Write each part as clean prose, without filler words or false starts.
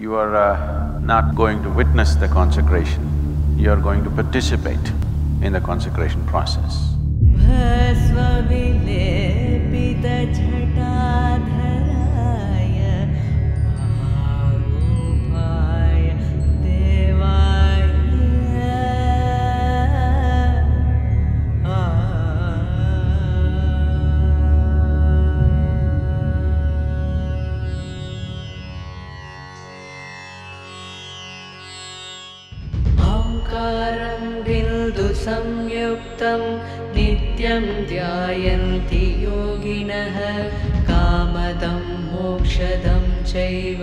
You are not going to witness the consecration, you are going to participate in the consecration process. संयुक्तं नित्यं ध्यायन्ति योगिनः कामदं मोक्षदं चैव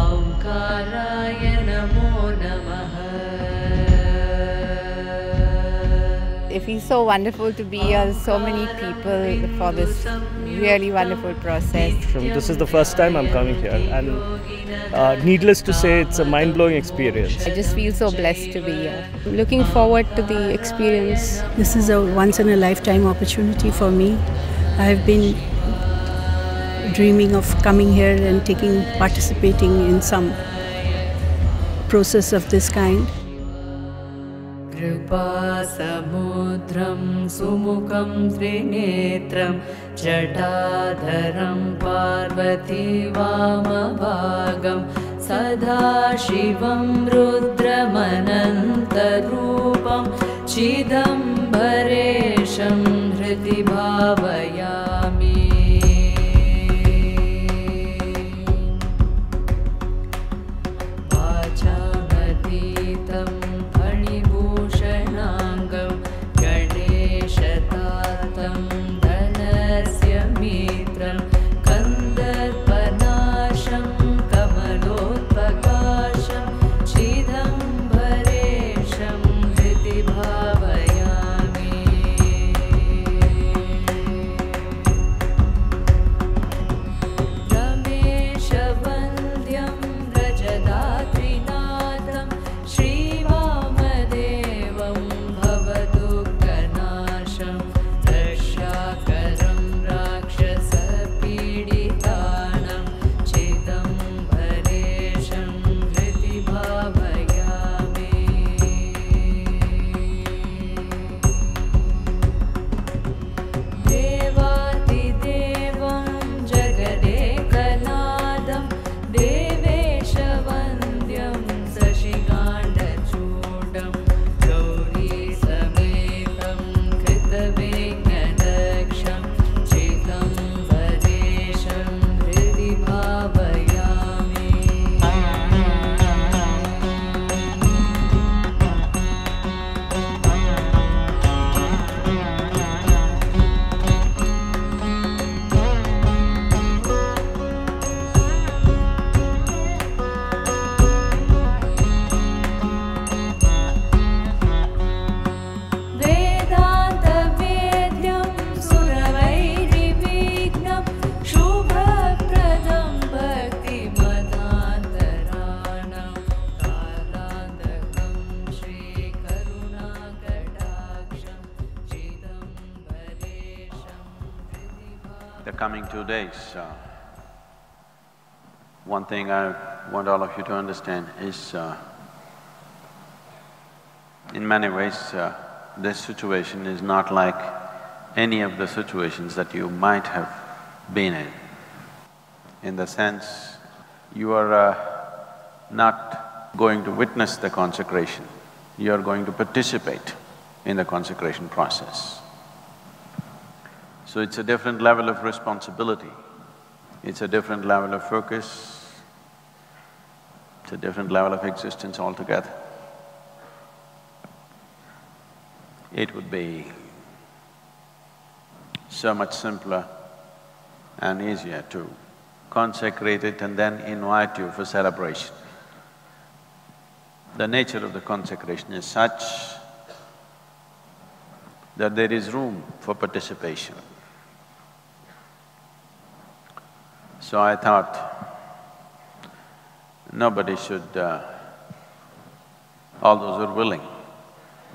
ओंकाराय नमो नमः. It feels so wonderful to be here, so many people for this really wonderful process. This is the first time I'm coming here, and needless to say, it's a mind-blowing experience. I just feel so blessed to be here. I'm looking forward to the experience. This is a once-in-a-lifetime opportunity for me. I've been dreaming of coming here and participating in some process of this kind. कृपासमुद्रं सुमुखं त्रिनेत्रं जटाधरं Parvati वामभागं सदाशिवं रुद्रमनन्तरूपं चिदम्बरेशं हृदि भावयामि. The coming 2 days, one thing I want all of you to understand is, in many ways, this situation is not like any of the situations that you might have been in. In the sense, you are not going to witness the consecration, you are going to participate in the consecration process. So it's a different level of responsibility, it's a different level of focus, it's a different level of existence altogether. It would be so much simpler and easier to consecrate it and then invite you for celebration. The nature of the consecration is such that there is room for participation. So I thought nobody should… all those who are willing,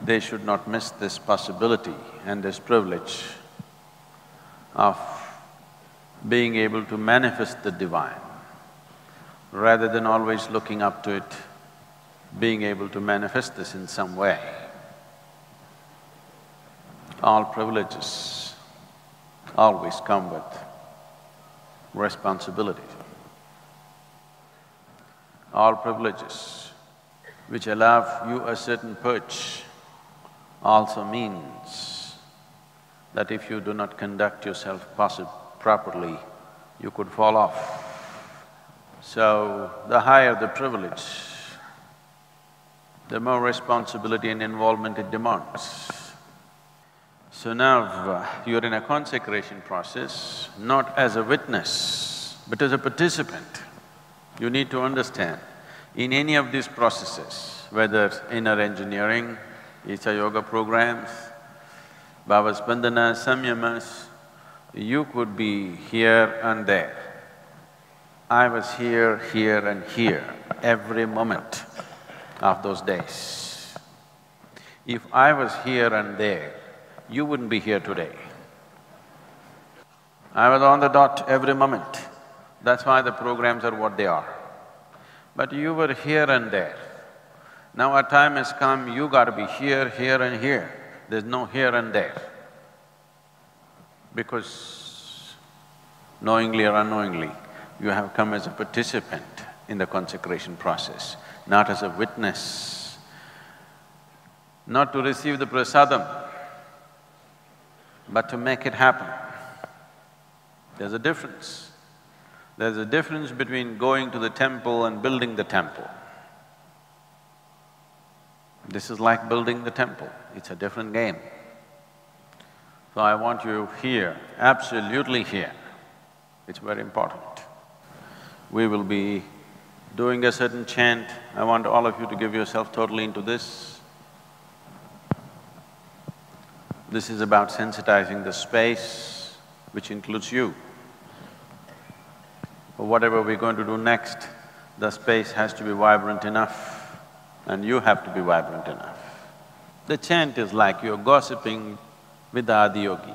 they should not miss this possibility and this privilege of being able to manifest the divine rather than always looking up to it, being able to manifest this in some way. All privileges always come with responsibility. All privileges which allow you a certain perch also means that if you do not conduct yourself properly, you could fall off. So, the higher the privilege, the more responsibility and involvement it demands. So now you're in a consecration process, not as a witness, but as a participant. You need to understand, in any of these processes, whether inner engineering, Isha Yoga programs, Bhava Spandanas, Samyamas, you could be here and there. I was here, here and here, every moment of those days. If I was here and there, you wouldn't be here today. I was on the dot every moment. That's why the programs are what they are. But you were here and there. Now a time has come, you gotta be here, here and here. There's no here and there. Because knowingly or unknowingly, you have come as a participant in the consecration process, not as a witness, not to receive the prasadam, but to make it happen. There's a difference. There's a difference between going to the temple and building the temple. This is like building the temple, it's a different game. So I want you here, absolutely here. It's very important. We will be doing a certain chant. I want all of you to give yourself totally into this. This is about sensitizing the space, which includes you. For whatever we're going to do next, the space has to be vibrant enough and you have to be vibrant enough. The chant is like you're gossiping with the Adi Yogi,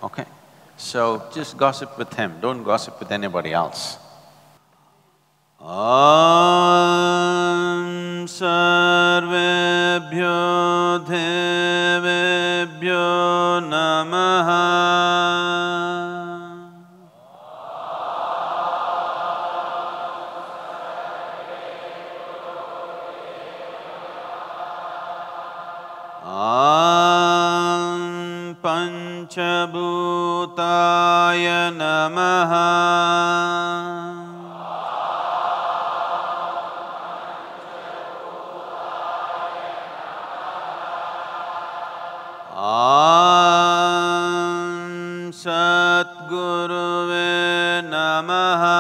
okay? So just gossip with him, don't gossip with anybody else. Om Sarvebhyo Devebhyo Namaha. Om Panchabhutaya Namaha. Om Sadhguruve Namaha.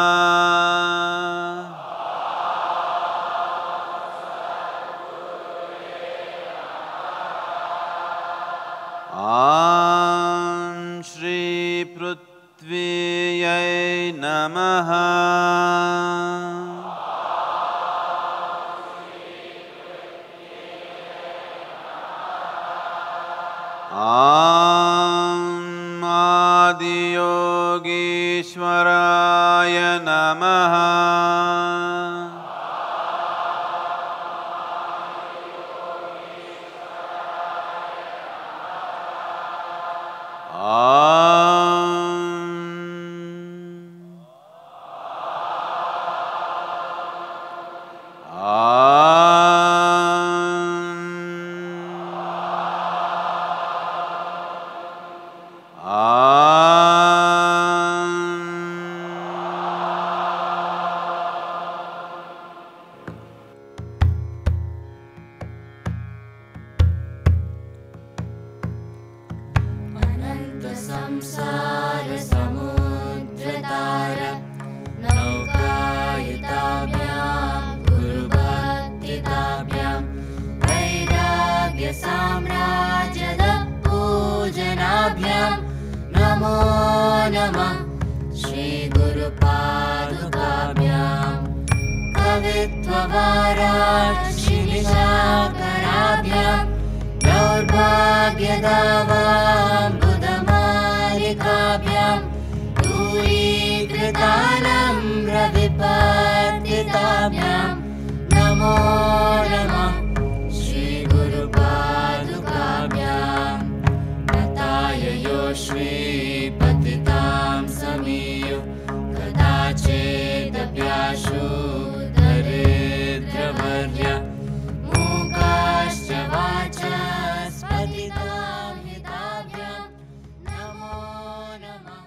Om Shri Prithviyai Namaha. Om Adi Yogishwaraya Namaha. दूरीकृतानं रविः आशु दरिद्रवर्य मूकाश्च वाचस्पतितां हिताभ्यां नमो नमः।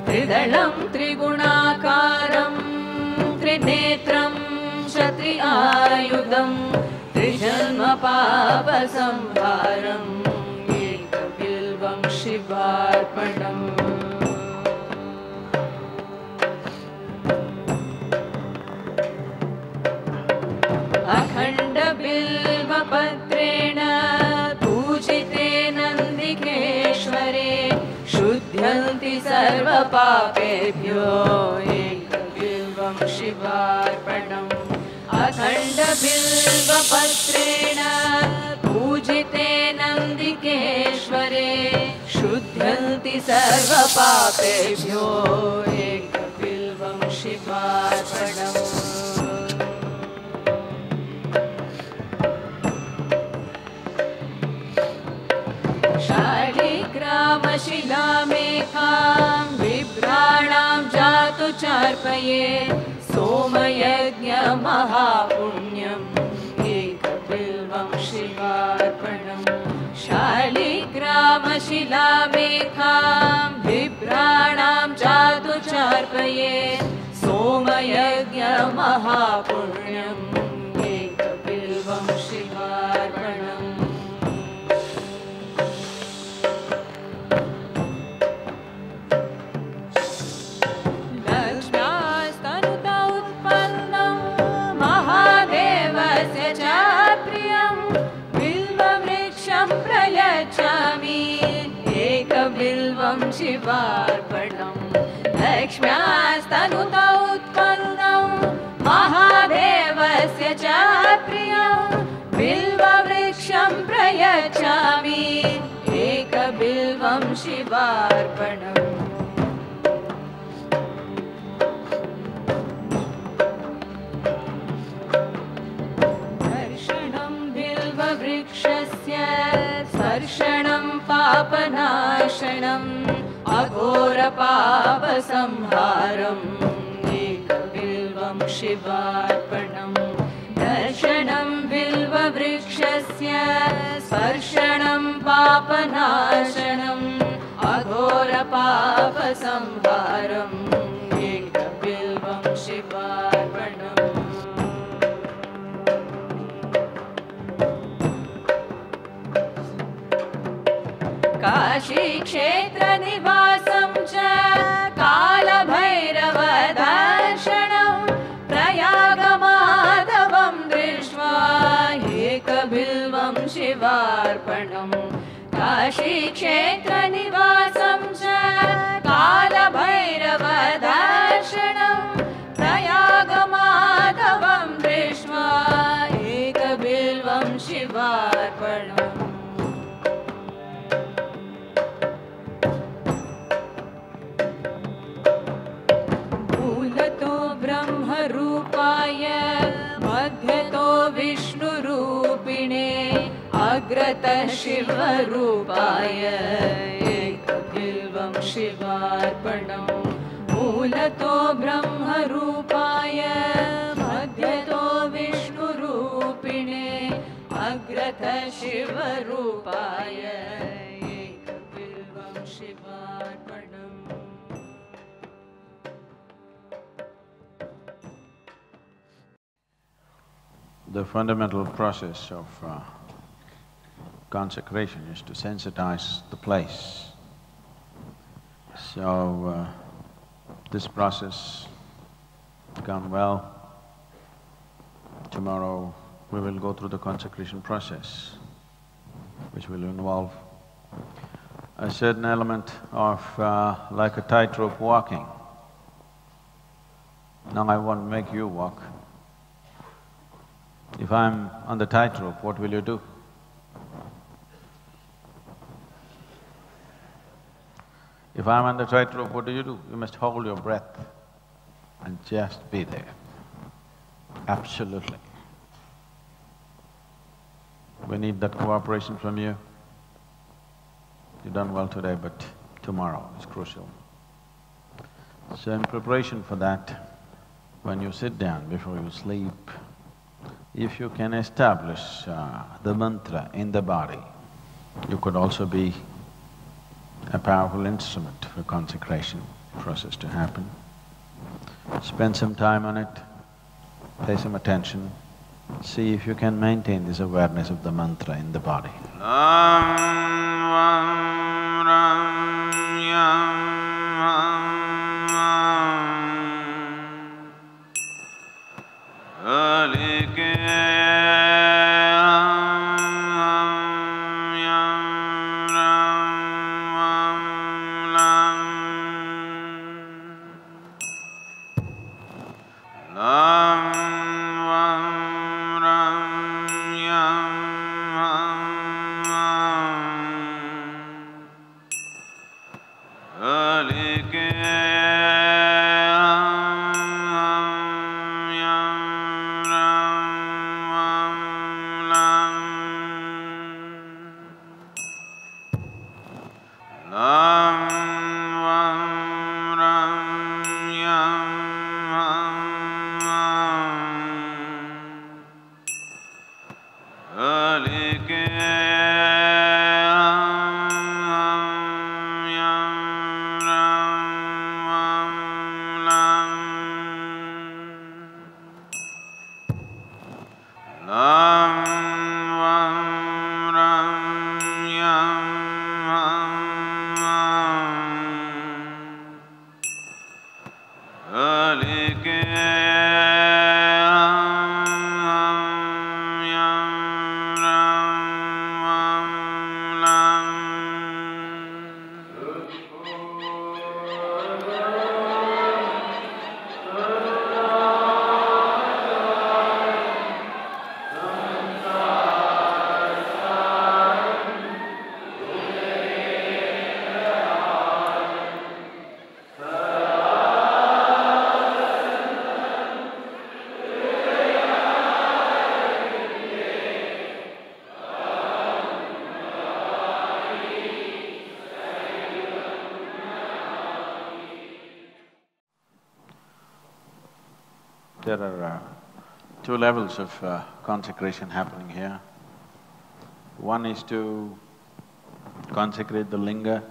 त्रिदलं त्रिगुणाकारं त्रिनेत्रं क्षत्रियायुधं त्रिजन्मपापसंहारं एकबिल्वं शिवार्पणम्। अखण्डबिल्वपत्रेण पूजिते नन्दिकेश्वरे शुध्यन्ति सर्वपापेभ्यो एकबिल्वं शिवार्पणम्। अखण्डबिल्वपत्रेण पूजिते नन्दिकेश्वरे शुध्यन्ति सर्वपापेभ्यो एकबिल्वं शिवार्पणम्। शालिग्रामशिलामेकां बिभ्राणां जातु चार्पये सोमयज्ञमहापुण्यम् एकबिल्वं शिवार्पणम्। शालिग्रामशिलामेकां बिभ्राणां जातु चार्पये सोमयज्ञमहापुण्यम् एकबिल्वं शिवार्पणम्। एकबिल्वं शिवार्पणम्। लक्ष्म्यास्तनुता उत्पन्नं महादेवस्य च प्रियं बिल्ववृक्षं प्रयच्छामि एकबिल्वं शिवार्पणम्। दर्शनं बिल्ववृक्षस्य स्पर्शनं पापनाशनम् अघोरपापसंहारम् एकबिल्वं शिवार्पणम्। दर्शनं बिल्ववृक्षस्य स्पर्शनं पापनाशनम् अघोरपापसंहारम् एकबिल्वं शिवार्पणम्। काशीक्षेत्रनिवासं च कालभैरवदर्शनं प्रयागमाधवं दृष्ट्वा एकबिल्वं शिवार्पणम्। काशीक्षेत्रनिवासं च कालभैरवदर्शनं प्रयागमाधवं दृष्ट्वा एकबिल्वं शिवार्पणम्। ब्रह्मरूपाय मध्यतो विष्णुरूपिणे अग्रतः शिवरूपाय एकबिल्वं शिवार्पणम्। मूलतो ब्रह्मरूपाय मध्यतो विष्णुरूपिणे अग्रतः शिवरूपाय The fundamental process of consecration is to sensitize the place. So, this process gone well. Tomorrow we will go through the consecration process, which will involve a certain element of like a tightrope walking. Now I won't make you walk. If I'm on the tightrope, what will you do? If I'm on the tightrope, what do? You must hold your breath and just be there. Absolutely. We need that cooperation from you. You've done well today, but tomorrow is crucial. So in preparation for that, when you sit down before you sleep, if you can establish the mantra in the body, you could also be a powerful instrument for consecration process to happen. Spend some time on it, pay some attention, see if you can maintain this awareness of the mantra in the body. There are two levels of consecration happening here. One is to consecrate the linga,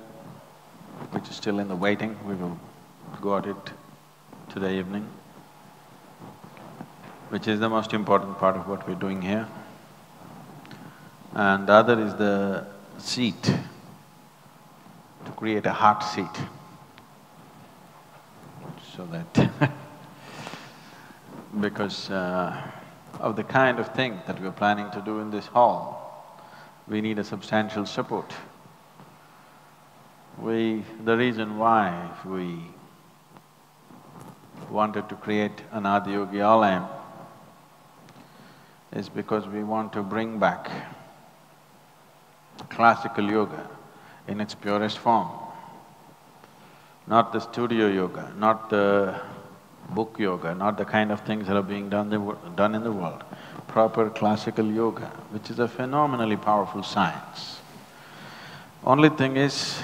which is still in the waiting. We will go at it today evening, which is the most important part of what we're doing here. And the other is the seat, to create a heart seat, so that because of the kind of thing that we're planning to do in this hall, we need a substantial support. The reason why we wanted to create an Adiyogi Alayam is because we want to bring back classical yoga in its purest form. Not the studio yoga, not the book yoga, not the kind of things that are being done in the world. Proper classical yoga, which is a phenomenally powerful science. Only thing is,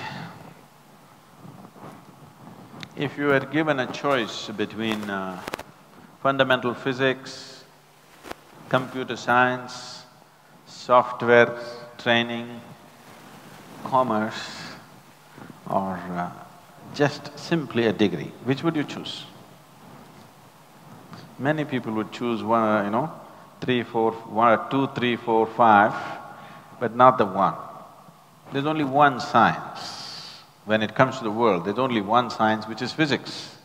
if you are given a choice between fundamental physics, computer science, software training, commerce, or just simply a degree, which would you choose? Many people would choose one, three, four, one, two, three, four, five, but not the one. There's only one science. When it comes to the world, there's only one science, which is physics.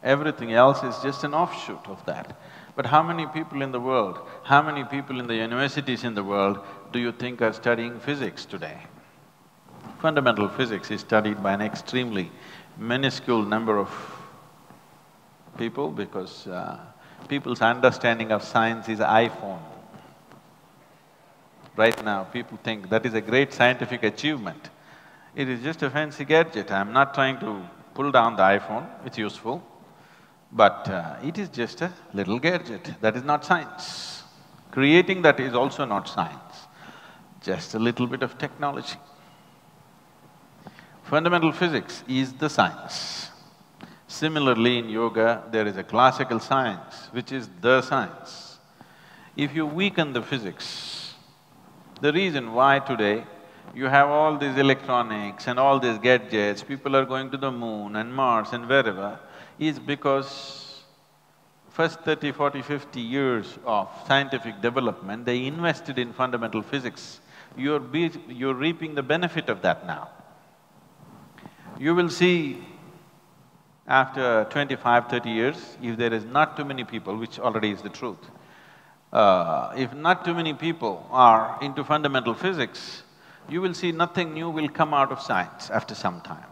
Everything else is just an offshoot of that. But how many people in the world, how many people in the universities in the world do you think are studying physics today? Fundamental physics is studied by an extremely minuscule number of people because people's understanding of science is iPhone. Right now, people think that is a great scientific achievement. It is just a fancy gadget. I'm not trying to pull down the iPhone, it's useful, but it is just a little gadget. That is not science. Creating that is also not science, just a little bit of technology. Fundamental physics is the science. Similarly, in yoga, there is a classical science, which is the science. If you weaken the physics, the reason why today you have all these electronics and all these gadgets, people are going to the moon and Mars and wherever, is because first 30, 40, 50 years of scientific development, they invested in fundamental physics. You're reaping the benefit of that now. You will see after 25, 30 years, if there is not too many people, which already is the truth, if not too many people are into fundamental physics, you will see nothing new will come out of science after some time,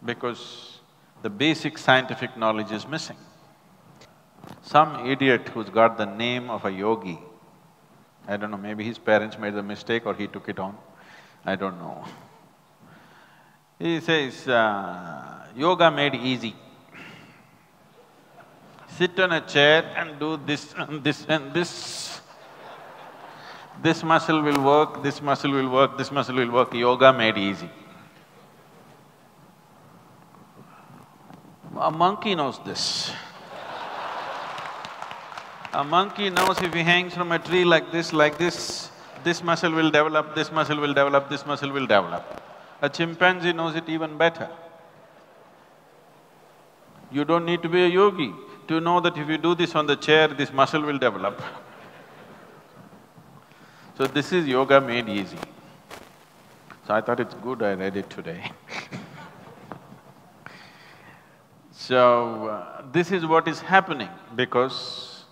because the basic scientific knowledge is missing. Some idiot who's got the name of a yogi, I don't know, maybe his parents made the mistake or he took it on, I don't know. He says, yoga made easy. Sit on a chair and do this and this and this. This muscle will work, this muscle will work, this muscle will work, yoga made easy. A monkey knows this. A monkey knows if he hangs from a tree like this muscle will develop, this muscle will develop, this muscle will develop. A chimpanzee knows it even better. You don't need to be a yogi to know that if you do this on the chair, this muscle will develop. So this is yoga made easy. So I thought it's good I read it today. So, this is what is happening because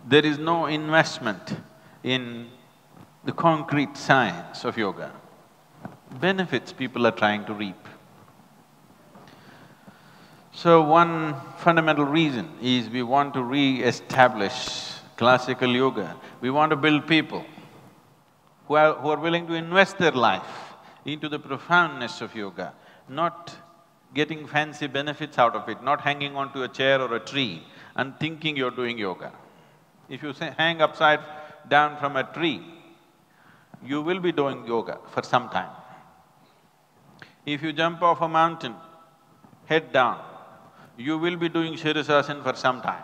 there is no investment in the concrete science of yoga. Benefits people are trying to reap. So one fundamental reason is we want to re-establish classical yoga. We want to build people who are willing to invest their life into the profoundness of yoga, not getting fancy benefits out of it, not hanging onto a chair or a tree and thinking you're doing yoga. If you hang upside down from a tree, you will be doing yoga for some time. If you jump off a mountain, head down, you will be doing Shirasasana for some time.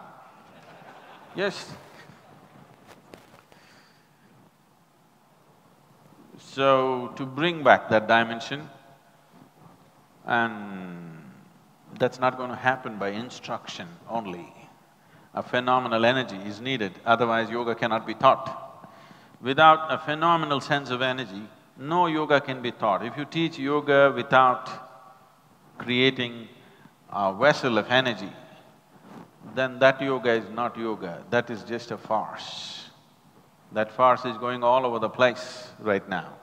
Yes. So, to bring back that dimension, and that's not going to happen by instruction only. A phenomenal energy is needed, otherwise yoga cannot be taught. Without a phenomenal sense of energy, no yoga can be taught. If you teach yoga without creating a vessel of energy, then that yoga is not yoga, that is just a farce. That farce is going all over the place right now.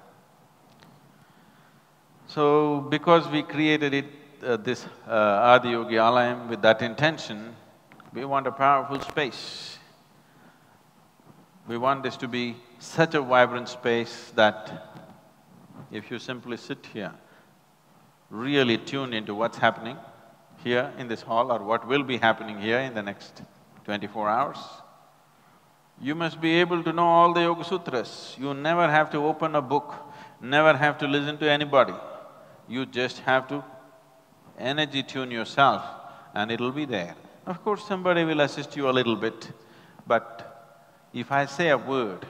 So, because we created it, this Adi Yogi Alayam with that intention, we want a powerful space. We want this to be such a vibrant space that if you simply sit here, really tune into what's happening here in this hall or what will be happening here in the next 24 hours, you must be able to know all the Yoga Sutras. You never have to open a book, never have to listen to anybody. You just have to energy tune yourself and it'll be there. Of course, somebody will assist you a little bit, but if I say a word,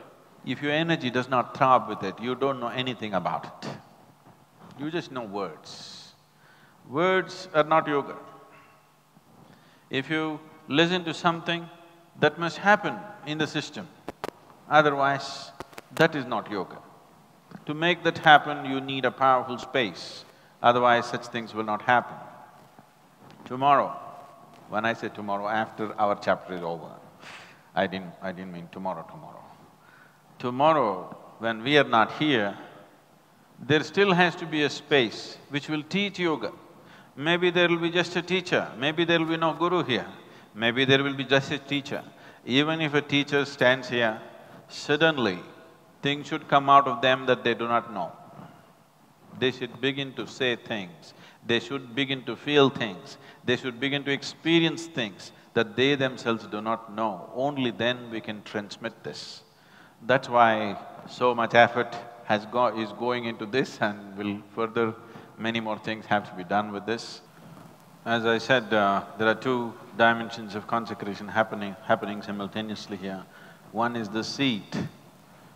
if your energy does not throb with it, you don't know anything about it. You just know words. Words are not yoga. If you listen to something, that must happen in the system. Otherwise, that is not yoga. To make that happen, you need a powerful space, otherwise such things will not happen. Tomorrow, when I say tomorrow, after our chapter is over, I didn't mean tomorrow. Tomorrow, when we are not here, there still has to be a space which will teach yoga. Maybe there will be just a teacher, maybe there will be no guru here, maybe there will be just a teacher. Even if a teacher stands here, suddenly things should come out of them that they do not know. They should begin to say things, they should begin to feel things, they should begin to experience things that they themselves do not know. Only then we can transmit this. That's why so much effort is going into this, and will further many more things have to be done with this. As I said, there are two dimensions of consecration happening simultaneously here. One is the seat,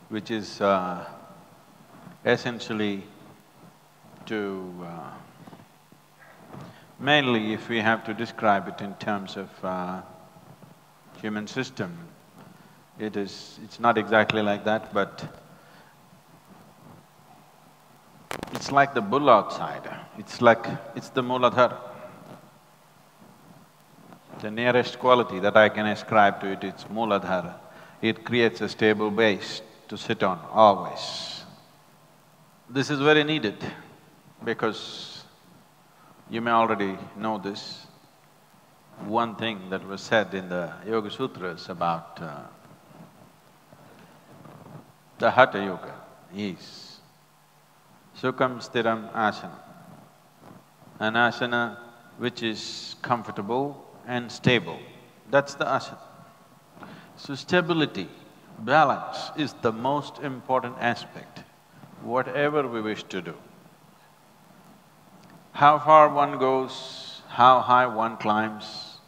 which is essentially to… mainly if we have to describe it in terms of human system, it's not exactly like that, but it's like the bull outside, it's the Mooladhara. The nearest quality that I can ascribe to it is Mooladhara. It creates a stable base to sit on always. This is very needed because you may already know this. One thing that was said in the Yoga Sutras about the Hatha Yoga is Sukham Stiram Asana, an asana which is comfortable and stable, that's the asana. So stability, balance is the most important aspect, whatever we wish to do. How far one goes, how high one climbs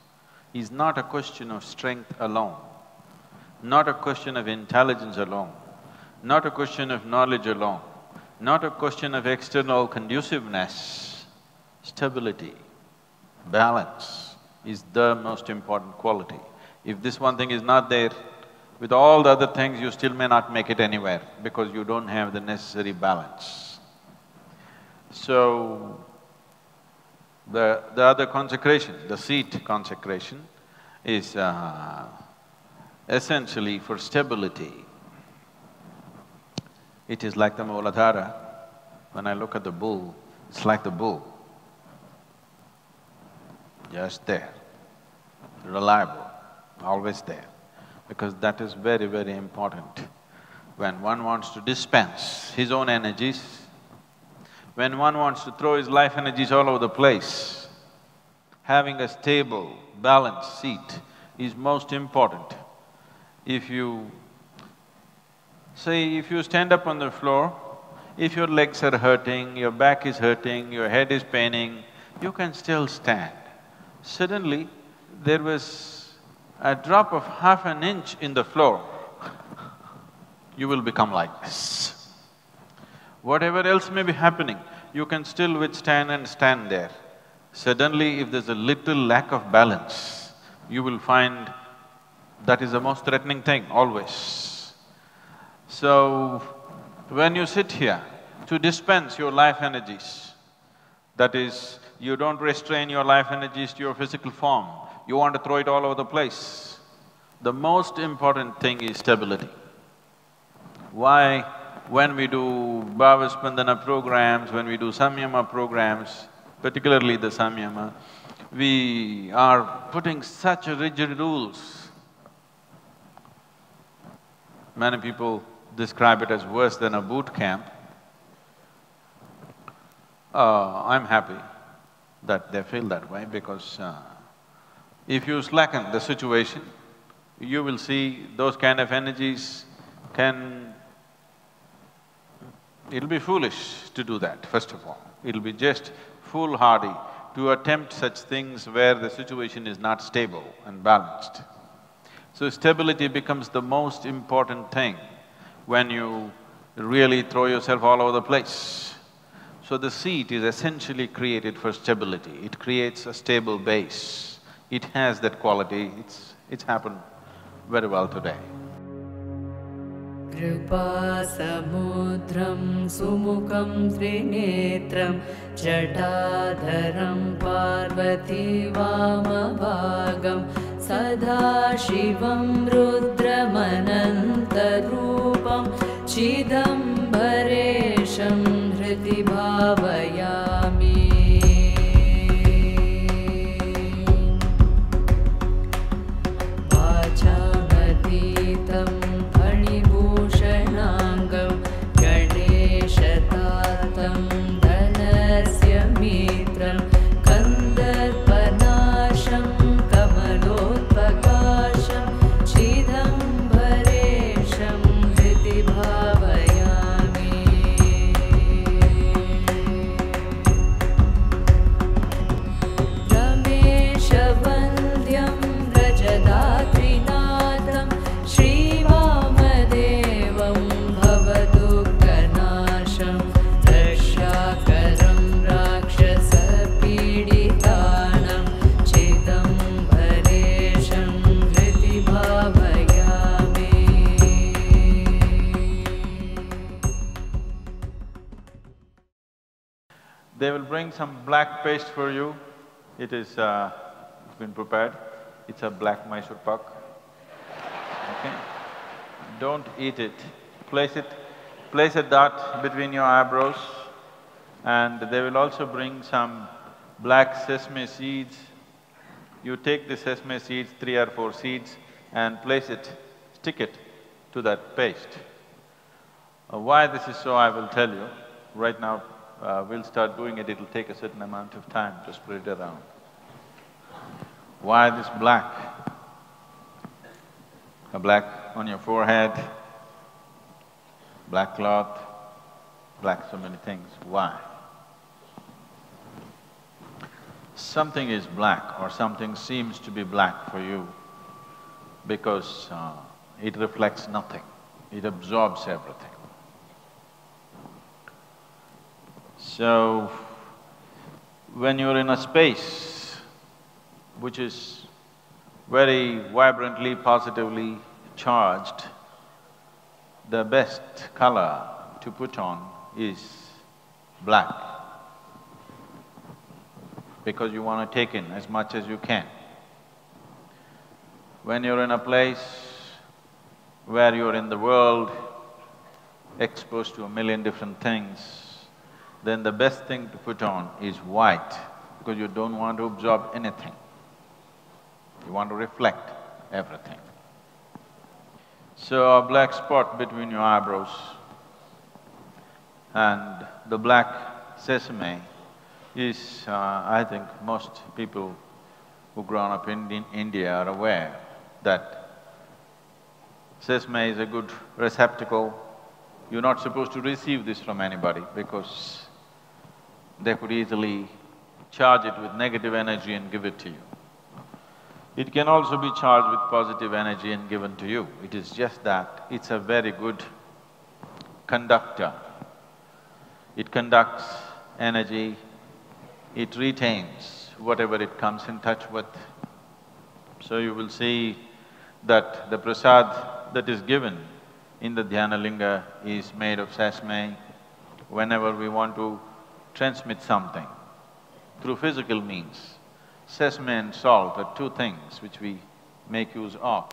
is not a question of strength alone, not a question of intelligence alone, not a question of knowledge alone, not a question of external conduciveness. Stability, balance is the most important quality. If this one thing is not there, with all the other things you still may not make it anywhere because you don't have the necessary balance. So, the other consecration, the seat consecration is essentially for stability. It is like the Mooladhara. When I look at the bull, it's like the bull, just there, reliable, always there, because that is very, very important. When one wants to dispense his own energies, when one wants to throw his life energies all over the place, having a stable, balanced seat is most important. If you… say, if you stand up on the floor, if your legs are hurting, your back is hurting, your head is paining, you can still stand. Suddenly, there was a drop of half an inch in the floor, you will become like this. Whatever else may be happening, you can still withstand and stand there. Suddenly, if there's a little lack of balance, you will find that is the most threatening thing, always. So, when you sit here to dispense your life energies, that is, you don't restrain your life energies to your physical form, you want to throw it all over the place. The most important thing is stability. Why, when we do Bhava Spandana programs, when we do Samyama programs, particularly the Samyama, we are putting such rigid rules. Many people describe it as worse than a boot camp. I'm happy that they feel that way because if you slacken the situation, you will see those kind of energies it'll be foolish to do that, first of all. It'll be just foolhardy to attempt such things where the situation is not stable and balanced. So stability becomes the most important thing when you really throw yourself all over the place. So the seat is essentially created for stability, it creates a stable base. It has that quality, it's happened very well today. कृपासमुद्रं सुमुखं त्रिनेत्रं जटाधरं Parvati वामभागं सदाशिवं रुद्रमनन्तरूपं चिदम्बरेशं हृदि भावयामि। वाचामतीतं फणिभूषणाङ्गं गणेशतातं धनस्य मित्रं कन्दर्पनाशं कमलोत्पकाशं चिदम्बरेशं हृदि भावयामि। रमेशवन्द्यं व्रजदात्रिनाथं श्रीवामदेवं भवदुःखनाशं रक्षाकरं राक्षसपीडितानां चिदम्बरेशं हृदि भावयामि। They will bring some black paste for you. It is, it's been prepared. It's a black Mysore pak. Okay? Don't eat it. Place a dot between your eyebrows, and they will also bring some black sesame seeds. You take the sesame seeds, 3 or 4 seeds, and place it, stick it to that paste. Why this is so, I will tell you. Right now, we'll start doing it, it'll take a certain amount of time to spread it around. Why this black? A black on your forehead, black cloth, black so many things. Why? Something is black or something seems to be black for you because it reflects nothing, it absorbs everything. So, when you're in a space which is very vibrantly, positively charged, the best color to put on is black, because you want to take in as much as you can. When you're in a place where you're in the world, exposed to a million different things, then the best thing to put on is white, because you don't want to absorb anything. You want to reflect everything. So a black spot between your eyebrows and the black sesame is, I think most people who've grown up in India are aware that sesame is a good receptacle. You're not supposed to receive this from anybody because they could easily charge it with negative energy and give it to you. It can also be charged with positive energy and given to you. It is just that it's a very good conductor. It conducts energy, it retains whatever it comes in touch with. So you will see that the prasad that is given in the Dhyana Linga is made of sesame. Whenever we want to transmit something through physical means, sesame and salt are two things which we make use of.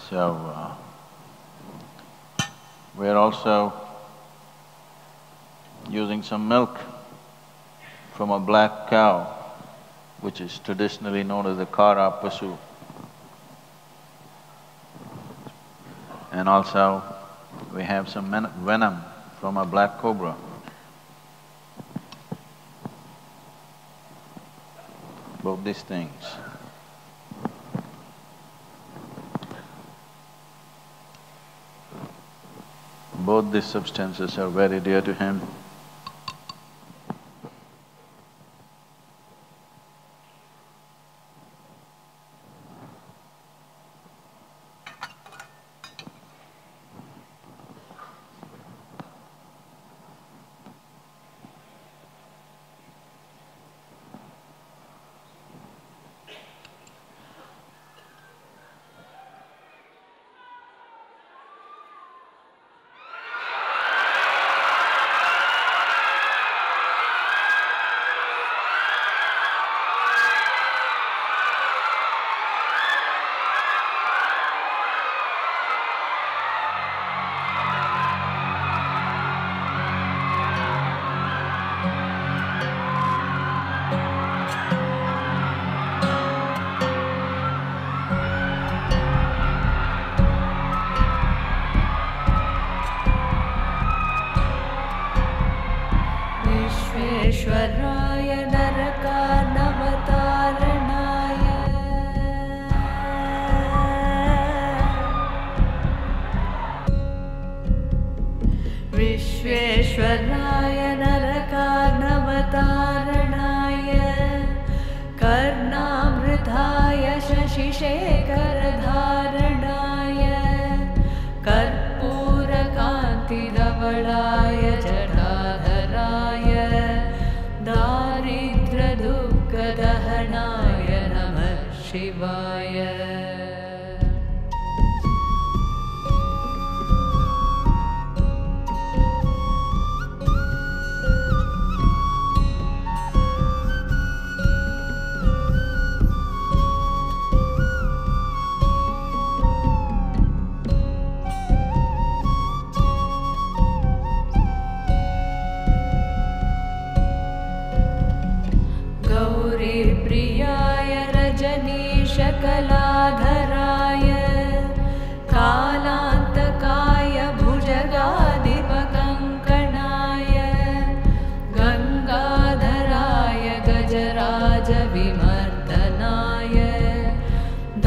So, we're also using some milk from a black cow, which is traditionally known as the Kara Pasu. And also, we have some venom from a black cobra. Both these things. Both these substances are very dear to him. Visvesvaraya नरकार्णवतारणाय Visvesvaraya नरकार्णवतारणाय कर्णामृताय शशिशेखरधारणाय कर्पूरकान्तिधवलाय जटाधराय दारिद्र्यदुःखदहनाय नमः शिवाय। गौरीप्रियाय रजनीशकलाधराय कालान्तकाय भुजगाधिपकङ्कणाय गङ्गाधराय गजराजविमर्दनाय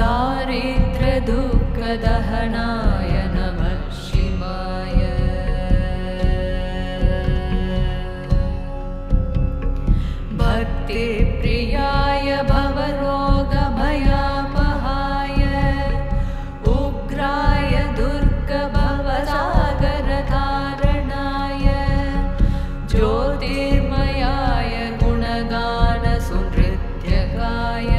दारिद्र्यदुःखदहनाय नमः शिवाय। भक्तिप्रियाय भवरोगभयापहाय उग्राय दुर्गभवसागरतारणाय ज्योतिर्मयाय गुणगानसुनृत्यकाय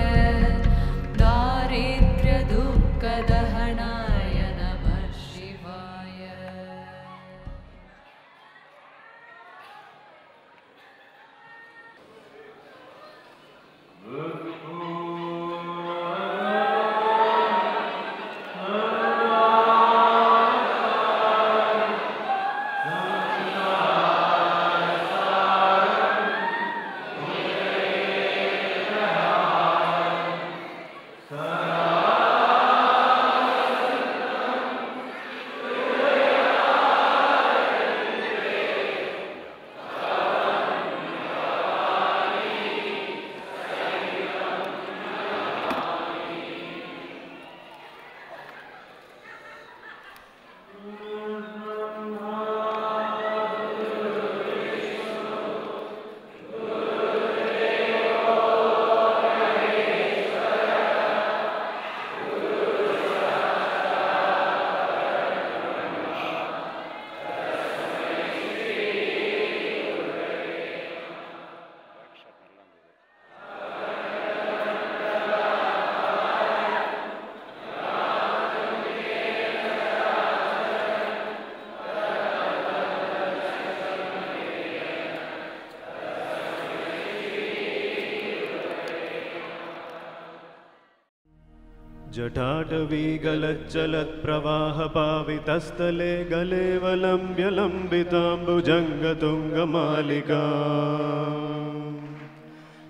दारिद्र्यदुःखदहनाय नमः शिवाय। जटाटवीगलज्जलत्प्रवाहपावितस्थले गलेवलम्ब्य लम्बिताम्बुजङ्गतुङ्गमालिका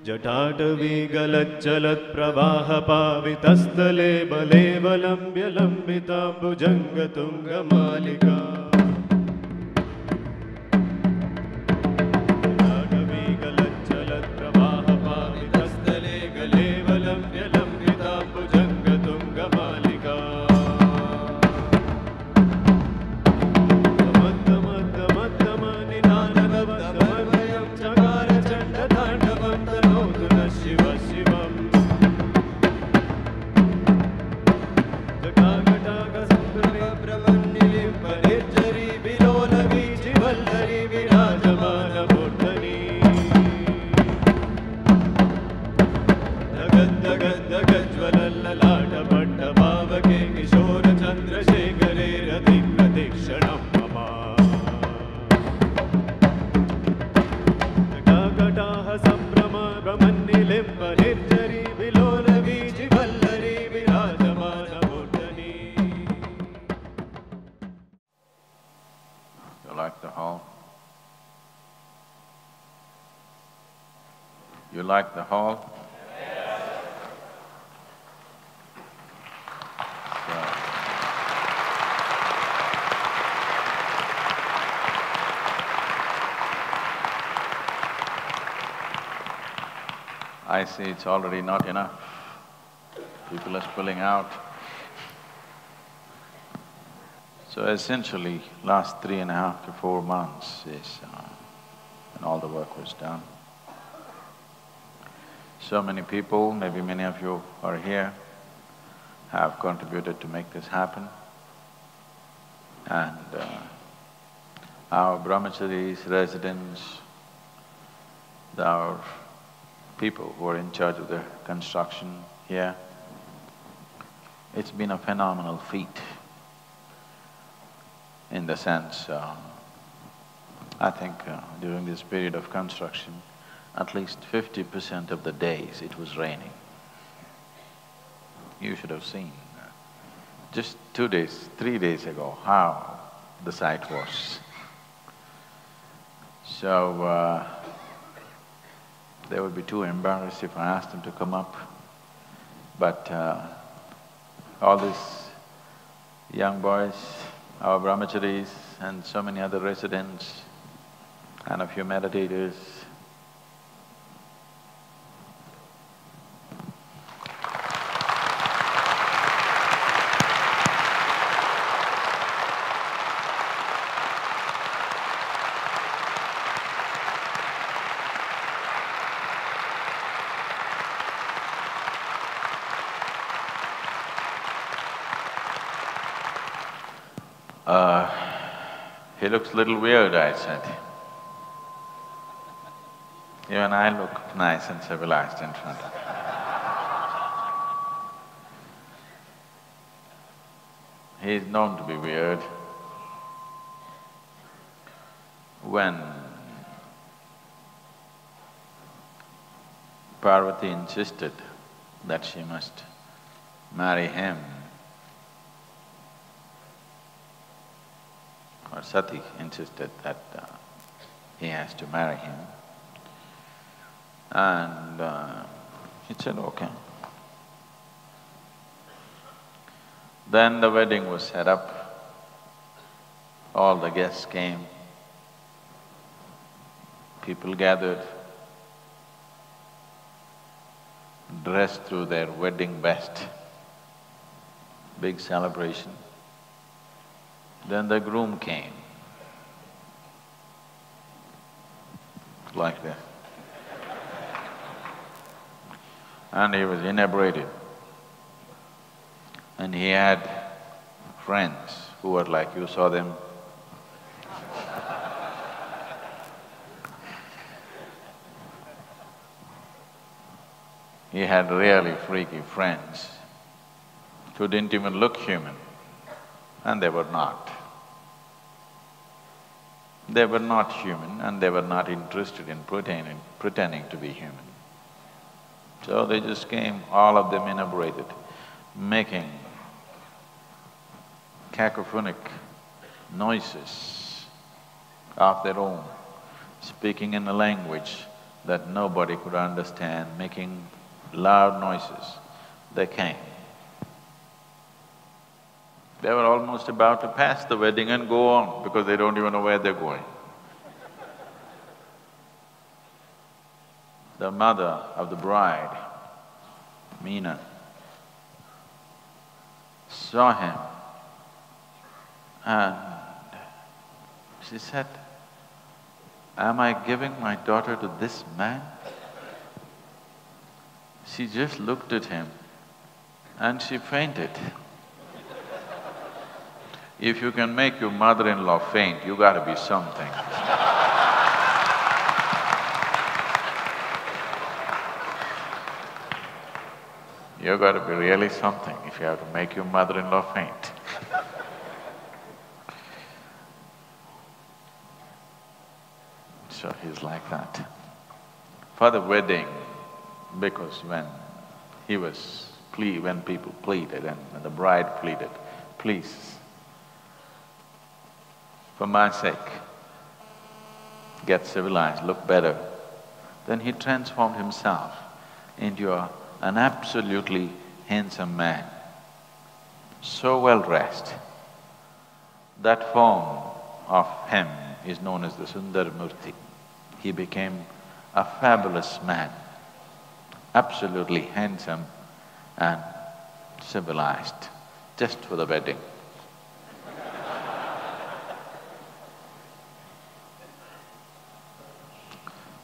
जटाटवीगलज्जलत्प्रवाहपावितस्थले बलेवलम्ब्य लम्बिताम्बुजङ्गतुङ्गमालिका like the hall? You like the hall? I see it's already not enough. People are spilling out. So essentially, last 3.5 to 4 months is when all the work was done. So many people, maybe many of you are here, have contributed to make this happen. And our brahmacharis, residents, our people who are in charge of the construction here, it's been a phenomenal feat. In the sense, I think during this period of construction, at least 50% of the days it was raining. You should have seen just 2 days, 3 days ago how the site was. So, they would be too embarrassed if I asked them to come up. But all these young boys, our brahmacharis and so many other residents and a few meditators, he looks a little weird, I said. Even I look nice and civilized in front of him. He is known to be weird. When Parvati insisted that she must marry him, or Sati insisted that he has to marry him, and he said, okay. Then the wedding was set up, all the guests came, people gathered, dressed to their wedding best, big celebration. Then the groom came, like that. And he was inebriated. And he had friends who were like, you saw them. He had really freaky friends who didn't even look human, and they were not. They were not human and they were not interested in pretending to be human. So they just came, all of them inebriated, making cacophonic noises of their own, speaking in a language that nobody could understand, making loud noises. They came. They were almost about to pass the wedding and go on because they don't even know where they're going. The mother of the bride, Meena, saw him and she said, am I giving my daughter to this man? She just looked at him and she fainted. If you can make your mother-in-law faint, you gotta be something. You gotta be really something if you have to make your mother-in-law faint. So he's like that. For the wedding, because when people pleaded and the bride pleaded, please, for my sake, get civilized, look better, then he transformed himself into an absolutely handsome man, so well dressed. That form of him is known as the Sundaramurti. He became a fabulous man, absolutely handsome and civilized, just for the wedding.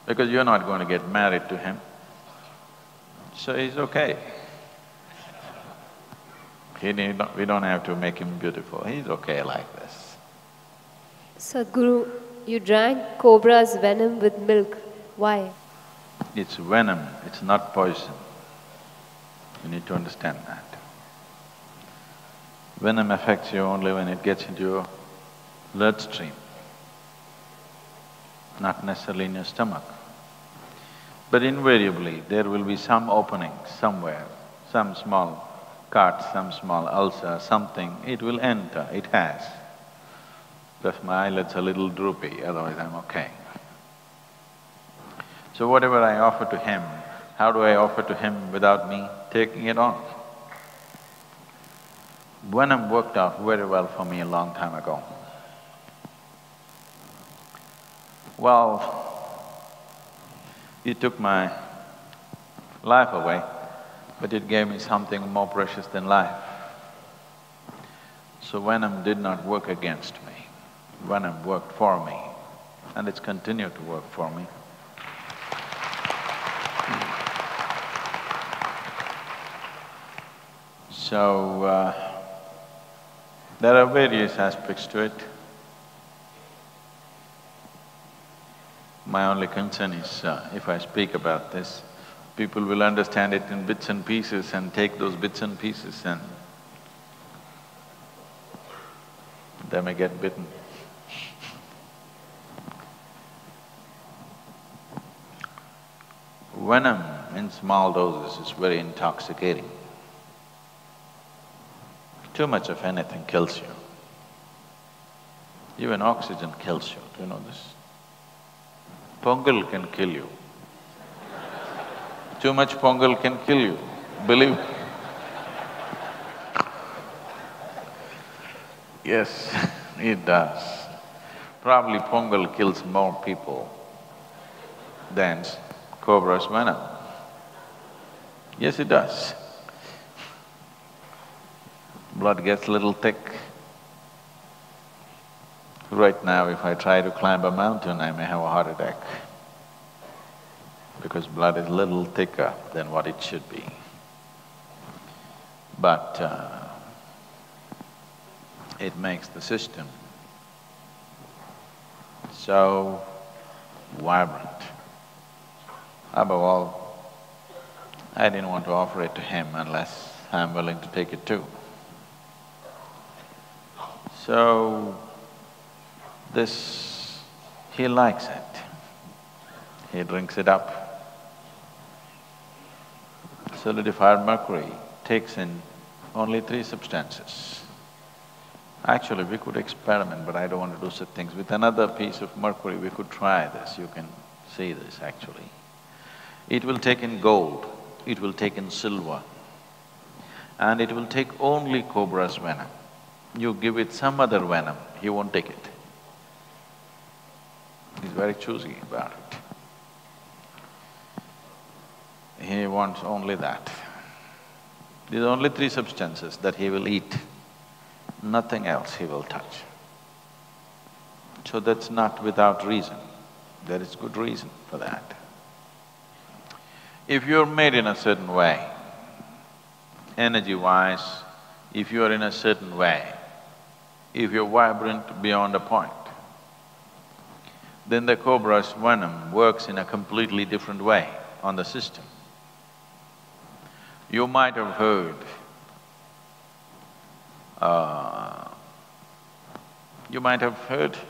Because you're not going to get married to him, so he's okay. We don't have to make him beautiful, he's okay like this. Sadhguru, you drank cobra's venom with milk. Why? It's venom, it's not poison. You need to understand that. Venom affects you only when it gets into your bloodstream, not necessarily in your stomach. But invariably, there will be some opening somewhere, some small cut, some small ulcer, something, it will enter, it has. Just my eyelids are a little droopy, otherwise I'm okay. So whatever I offer to him, how do I offer to him without me taking it on? Venom worked out very well for me a long time ago. Well, it took my life away, but it gave me something more precious than life. So venom did not work against me, venom worked for me, and it's continued to work for me. So, there are various aspects to it. My only concern is, if I speak about this, people will understand it in bits and pieces and take those bits and pieces and they may get bitten. Venom in small doses is very intoxicating. Too much of anything kills you. Even oxygen kills you, do you know this? Pongal can kill you. Too much pongal can kill you, believe me. Yes, it does. Probably pongal kills more people than cobra's venom. Yes, it does. Blood gets a little thick. Right now, if I try to climb a mountain, I may have a heart attack because blood is a little thicker than what it should be. But it makes the system so vibrant. Above all, I didn't want to offer it to him unless I'm willing to take it too. So, this… he likes it. He drinks it up. Solidified mercury takes in only 3 substances. Actually, we could experiment, but I don't want to do such things. With another piece of mercury, we could try this, you can see this actually. It will take in gold, it will take in silver, and it will take only cobra's venom. You give it some other venom, he won't take it. He's very choosy about it. He wants only that. These are only 3 substances that he will eat, nothing else he will touch. So that's not without reason, there is good reason for that. If you're made in a certain way, energy-wise, if you're in a certain way, if you're vibrant beyond a point, then the cobra's venom works in a completely different way on the system. You might have heard,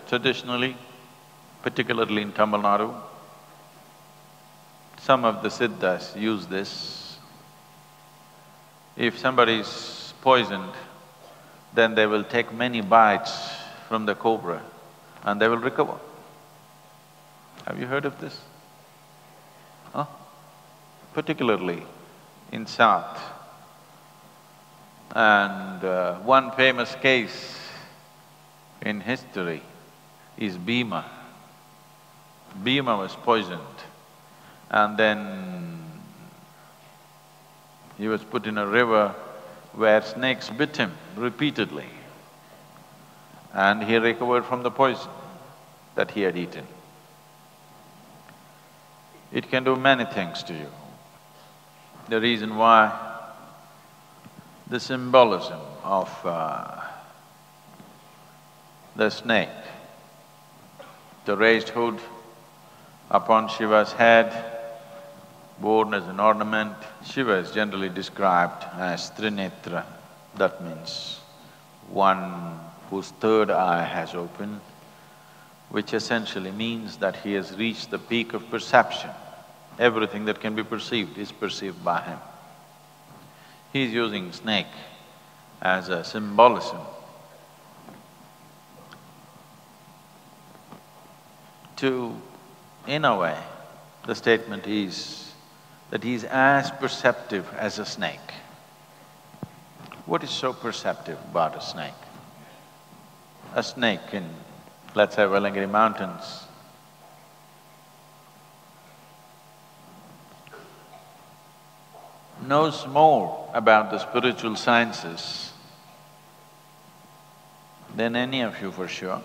traditionally, particularly in Tamil Nadu, some of the siddhas use this. If somebody is poisoned, then they will take many bites from the cobra and they will recover. Have you heard of this? Huh? Particularly in South. And one famous case in history is Bhima. Bhima was poisoned and then he was put in a river where snakes bit him repeatedly and he recovered from the poison that he had eaten. It can do many things to you. The reason why the symbolism of the snake, the raised hood upon Shiva's head, worn as an ornament. Shiva is generally described as Trinetra, that means one whose third eye has opened, which essentially means that he has reached the peak of perception. Everything that can be perceived is perceived by him. He is using snake as a symbolism to, in a way, the statement is that he is as perceptive as a snake. What is so perceptive about a snake? A snake in, let's say, Velangiri Mountains, knows more about the spiritual sciences than any of you for sure,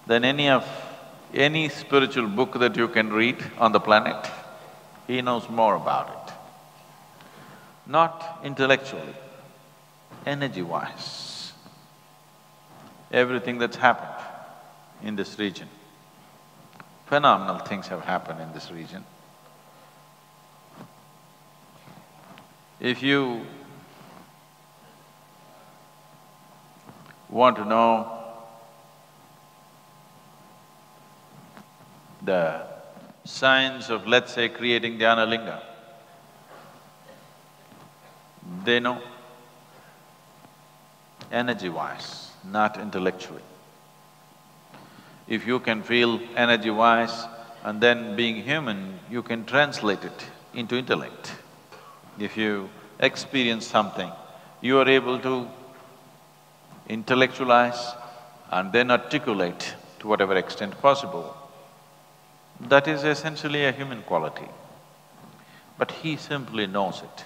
than any spiritual book that you can read on the planet. He knows more about it. Not intellectually, energy-wise. Everything that's happened in this region, phenomenal things have happened in this region. If you want to know the science of, let's say, creating Dhyana Linga, they know energy-wise, not intellectually. If you can feel energy-wise and then being human, you can translate it into intellect. If you experience something, you are able to intellectualize and then articulate to whatever extent possible. That is essentially a human quality. But he simply knows it,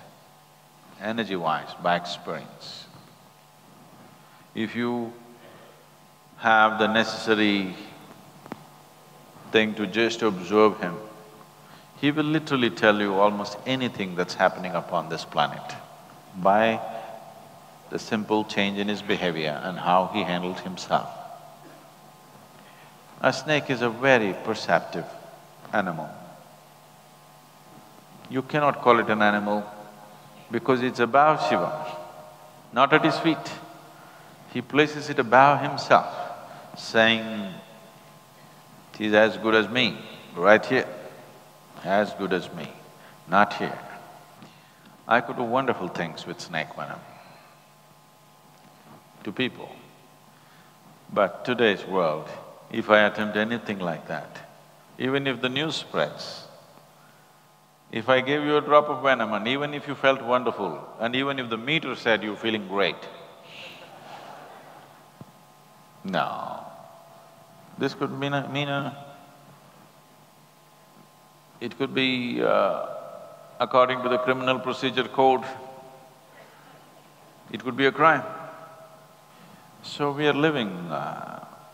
energy-wise, by experience. If you have the necessary thing to just observe him, he will literally tell you almost anything that's happening upon this planet by the simple change in his behavior and how he handles himself. A snake is a very perceptive animal. You cannot call it an animal because it's above Shiva, not at his feet. He places it above himself, saying, "It is as good as me, right here. As good as me, not here." I could do wonderful things with snake venom to people. But today's world, if I attempt anything like that, even if the news spreads, if I gave you a drop of venom and even if you felt wonderful, and even if the meter said you're feeling great, no. This could mean it could be, according to the criminal procedure code, it could be a crime. So we are living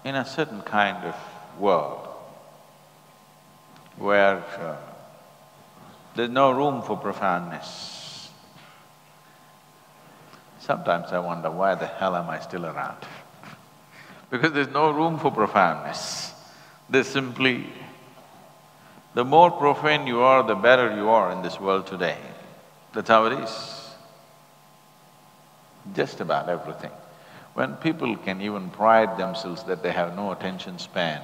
in a certain kind of world where there's no room for profoundness. Sometimes I wonder, why the hell am I still around? Because there's no room for profoundness. There's simply… the more profane you are, the better you are in this world today. That's how it is. Just about everything. When people can even pride themselves that they have no attention span,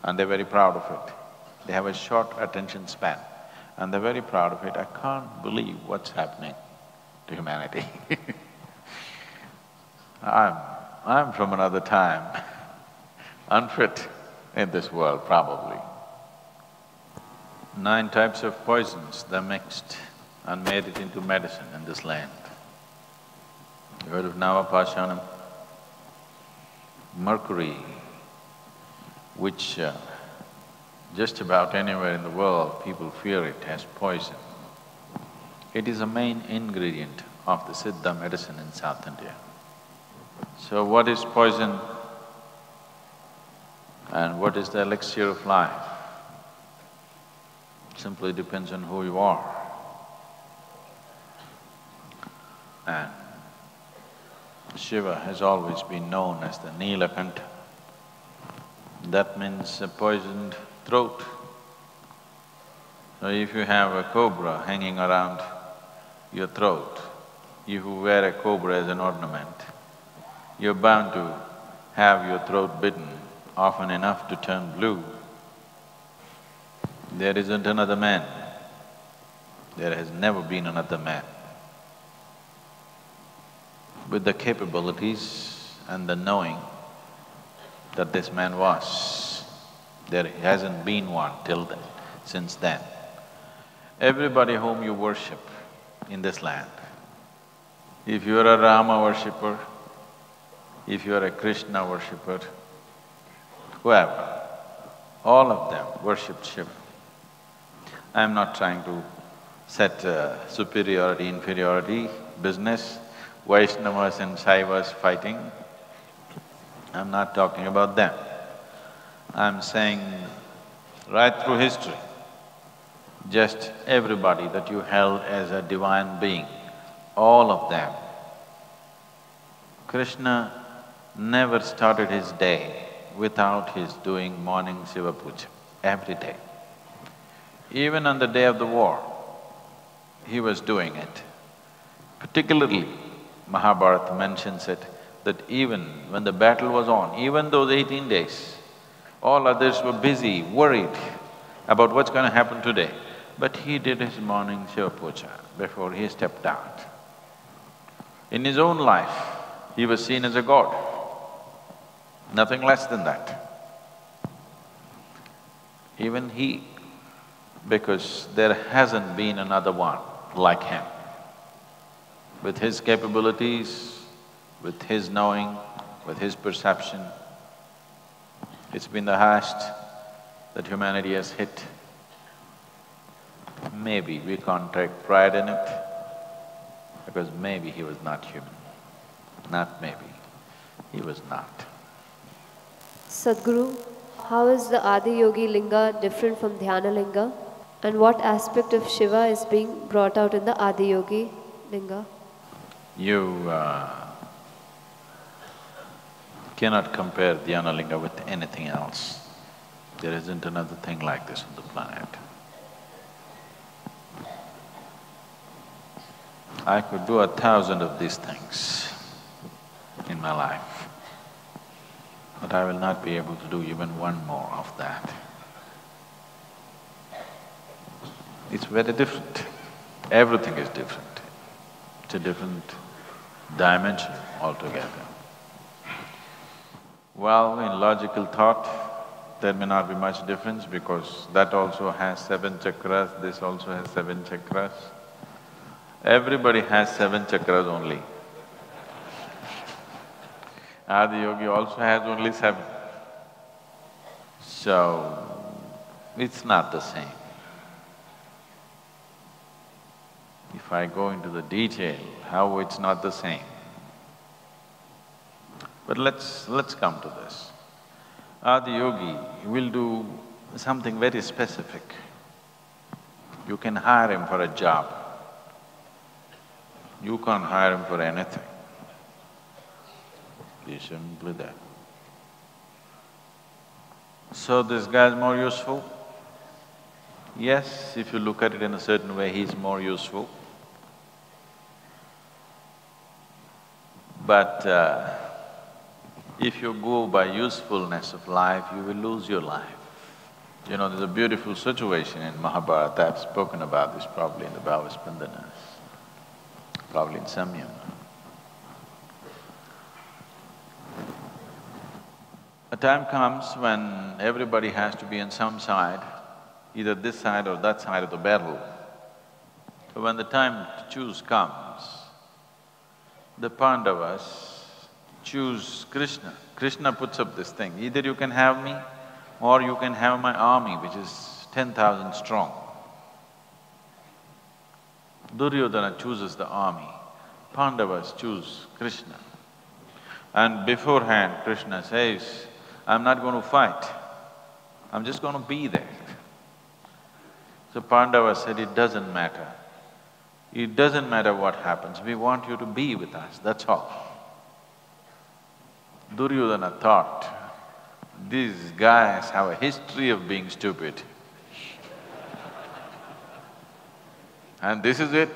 and they're very proud of it. They have a short attention span, and they're very proud of it. I can't believe what's happening to humanity. I'm from another time. unfit in this world, probably. 9 types of poisons, they're mixed and made it into medicine in this land. You heard of Navapashanam? Mercury, which just about anywhere in the world people fear it as poison. It is a main ingredient of the Siddha medicine in South India. So what is poison and what is the elixir of life? Simply depends on who you are. And Shiva has always been known as the Nilakanta. That means a poisoned throat. So if you have a cobra hanging around your throat, you who wear a cobra as an ornament, you're bound to have your throat bitten often enough to turn blue. There isn't another man. There has never been another man with the capabilities and the knowing that this man was. There hasn't been one till then, since then. Everybody whom you worship in this land, if you are a Rama worshipper, if you are a Krishna worshipper, whoever, all of them worshipped Shiva. I am not trying to set superiority, inferiority, business, Vaishnavas and Shaivas fighting. I'm not talking about them. I'm saying right through history, just everybody that you held as a divine being, all of them. Krishna never started his day without his doing morning Shiva Puja, every day. Even on the day of the war, he was doing it. Particularly, Mahabharata mentions it, that even when the battle was on, even those 18 days, all others were busy, worried about what's going to happen today. But he did his morning Shiva Puja before he stepped out. In his own life, he was seen as a god, nothing less than that. Even he, because there hasn't been another one like him. With his capabilities, with his knowing, with his perception, it's been the highest that humanity has hit. Maybe we can't take pride in it, because maybe he was not human. Not maybe, he was not. Sadhguru, how is the Adi Yogi Linga different from Dhyana Linga? And what aspect of Shiva is being brought out in the Adi Yogi Linga? You cannot compare Dhyana Linga with anything else. There isn't another thing like this on the planet. I could do 1,000 of these things in my life, but I will not be able to do even one more of that. It's very different. Everything is different. It's a different dimension altogether. Well, in logical thought, there may not be much difference because that also has 7 chakras, this also has 7 chakras. Everybody has 7 chakras only. Adi Yogi also has only 7. So, it's not the same. If I go into the detail, how it's not the same. But let's come to this. Adi Yogi will do something very specific. You can hire him for a job. You can't hire him for anything. It's simply that. So this guy is more useful? Yes, if you look at it in a certain way, he's more useful. But if you go by usefulness of life, you will lose your life. You know, there's a beautiful situation in Mahabharata, I've spoken about this probably in the Bhavaspandanas, probably in Samyam. A time comes when everybody has to be on some side, either this side or that side of the battle. So when the time to choose comes, the Pandavas choose Krishna. Krishna puts up this thing, either you can have me or you can have my army, which is 10,000 strong. Duryodhana chooses the army, Pandavas choose Krishna. And beforehand, Krishna says, I'm not going to fight, I'm just going to be there. So Pandava said, it doesn't matter. It doesn't matter what happens, we want you to be with us, that's all. Duryodhana thought, these guys have a history of being stupid. And this is it,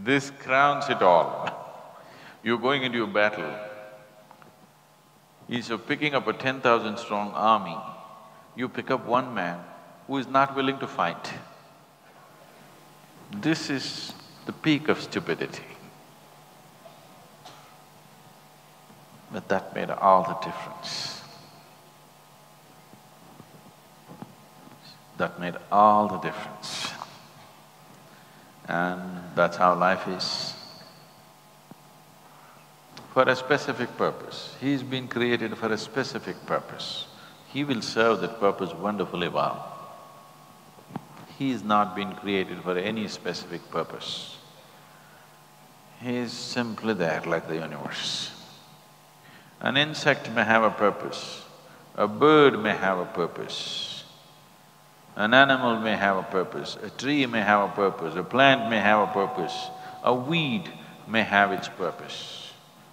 this crowns it all. You're going into a battle, instead of picking up a 10,000 strong army, you pick up one man who is not willing to fight. This is the peak of stupidity. But that made all the difference. That made all the difference. And that's how life is. For a specific purpose, he's been created for a specific purpose. He will serve that purpose wonderfully well. He's not been created for any specific purpose. He's simply there like the universe. An insect may have a purpose, a bird may have a purpose, an animal may have a purpose, a tree may have a purpose, a plant may have a purpose, a weed may have its purpose.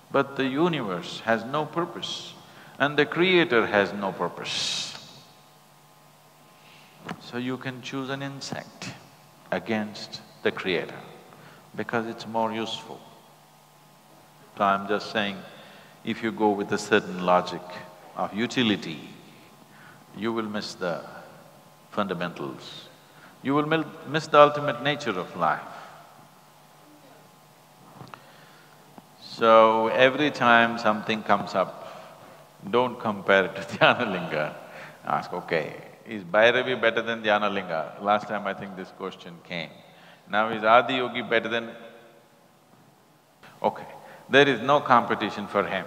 But the universe has no purpose and the Creator has no purpose. So you can choose an insect against the Creator because it's more useful. So I'm just saying, if you go with a certain logic of utility, you will miss the fundamentals. You will miss the ultimate nature of life. So every time something comes up, don't compare it to Dhyanalinga. Ask, okay, is Bhairavi better than Dhyanalinga? Last time I think this question came. Now is Adiyogi better than… Okay, there is no competition for him.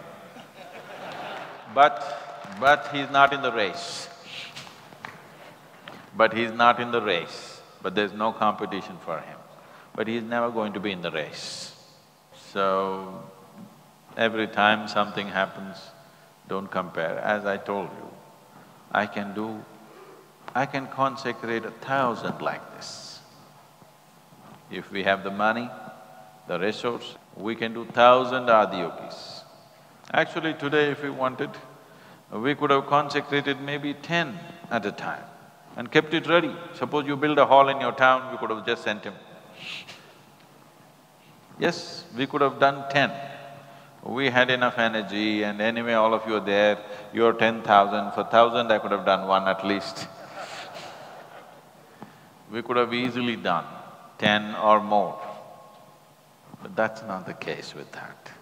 But he's not in the race. But he's not in the race, but there's no competition for him. But he's never going to be in the race. So, every time something happens, don't compare. As I told you, I can consecrate 1,000 like this. If we have the money, the resource, we can do 1,000 Adiyogis. Actually, today if we wanted, we could have consecrated maybe 10 at a time and kept it ready. Suppose you build a hall in your town, we could have just sent him. Yes, we could have done 10. We had enough energy and anyway all of you are there, you're 10,000, for 1,000 I could have done one at least. We could have easily done 10 or more. But that's not the case with that.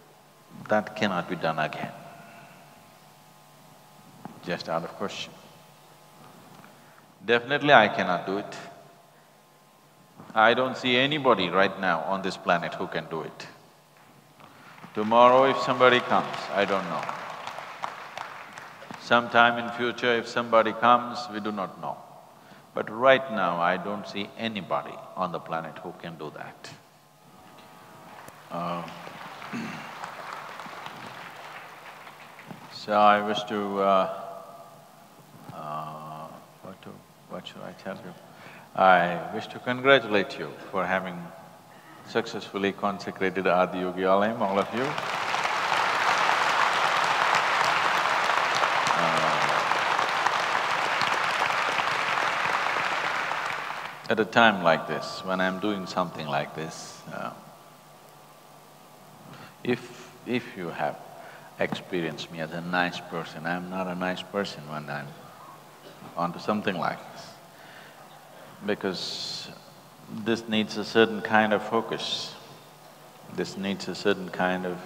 That cannot be done again. Just out of question. Definitely I cannot do it. I don't see anybody right now on this planet who can do it. Tomorrow if somebody comes, I don't know. Sometime in future if somebody comes, we do not know. But right now I don't see anybody on the planet who can do that. So I wish to… what should I tell you? I wish to congratulate you for having successfully consecrated Adiyogi Alayam, all of you. At a time like this, when I'm doing something like this, if you have experienced me as a nice person, I'm not a nice person when I'm onto something like this. Because this needs a certain kind of focus, this needs a certain kind of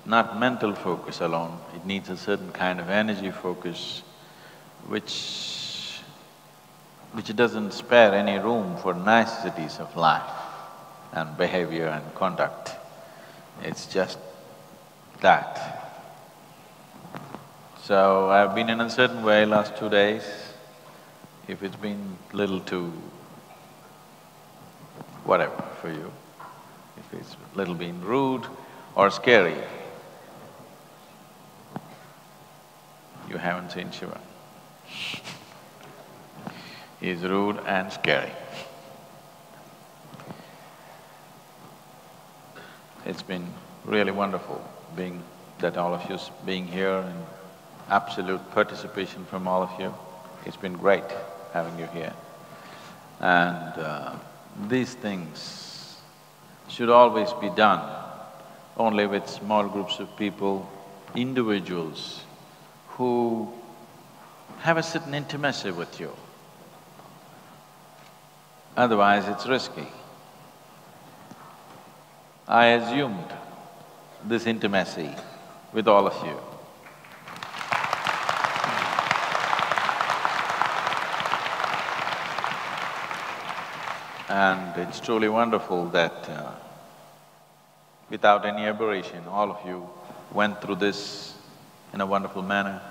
not mental focus alone, it needs a certain kind of energy focus which doesn't spare any room for niceties of life and behavior and conduct. It's just that. So I've been in a certain way last 2 days. If it's been little too whatever for you, if it's little been rude or scary, you haven't seen Shiva. He's rude and scary. It's been really wonderful all of you being here and absolute participation from all of you. It's been great having you here. And these things should always be done only with small groups of people, individuals who have a certain intimacy with you. Otherwise, it's risky. I assumed this intimacy with all of you. And it's truly wonderful that without any aberration, all of you went through this in a wonderful manner.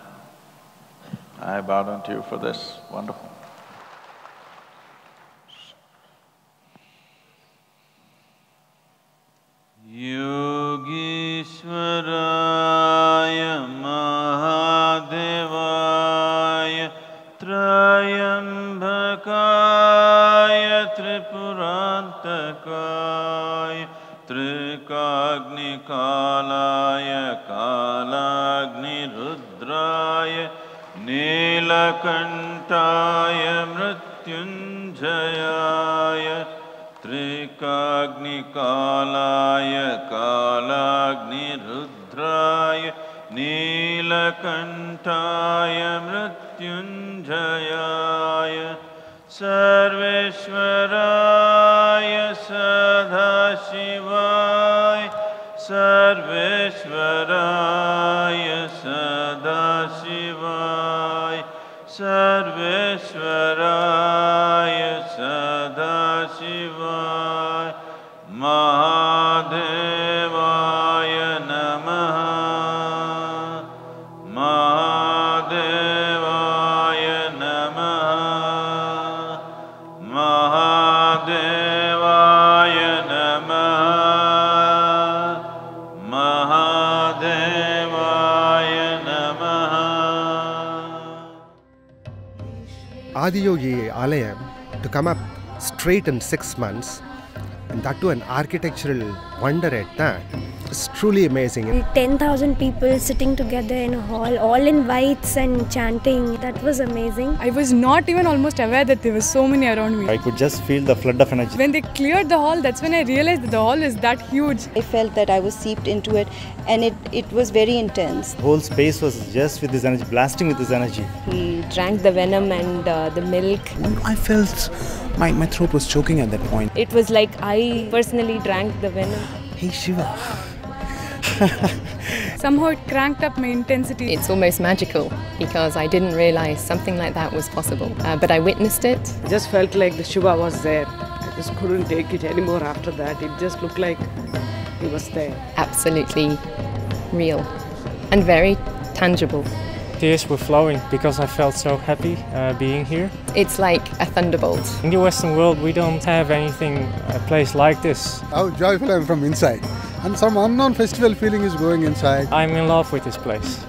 I bow down to you for this, wonderful. Yogishwaraya Mahadevaya Trayambakaya Tripurantakaya Trikagnikalaya Kalagni Rudraya Nilakantaya Mrityunjayaya Trikagnikalaya Kalagni Rudraya Nilakantaya Mrityunjayaya Sarveshwaraya Sadhashivaya Sarveshwaraya Sadhashivaya Sarveshwaraya Sadhashivaya Mahadevaya Namaha Mahadevaya Namaha Mahadevaya Namaha Mahadevaya Namaha. Adiyogi Alayam to come up straight in 6 months, and that too an architectural wonder at that, is truly amazing. 10,000 people sitting together in a hall, all in whites and chanting. That was amazing. I was not even almost aware that there were so many around me. I could just feel the flood of energy. When they cleared the hall, that's when I realized that the hall is that huge. I felt that I was seeped into it, and it was very intense. The whole space was just with this energy, blasting with this energy. He drank the venom and the milk. I felt my throat was choking at that point. It was like I personally drank the venom. Hey Shiva. Somehow it cranked up my intensity. It's almost magical because I didn't realize something like that was possible, but I witnessed it. I just felt like the Shiva was there. I just couldn't take it anymore after that. It just looked like he was there. Absolutely real and very tangible. Tears were flowing because I felt so happy being here. It's like a thunderbolt. In the Western world, we don't have anything, a place like this. How joyful I am from inside. And some unknown festival feeling is going inside. I'm in love with this place.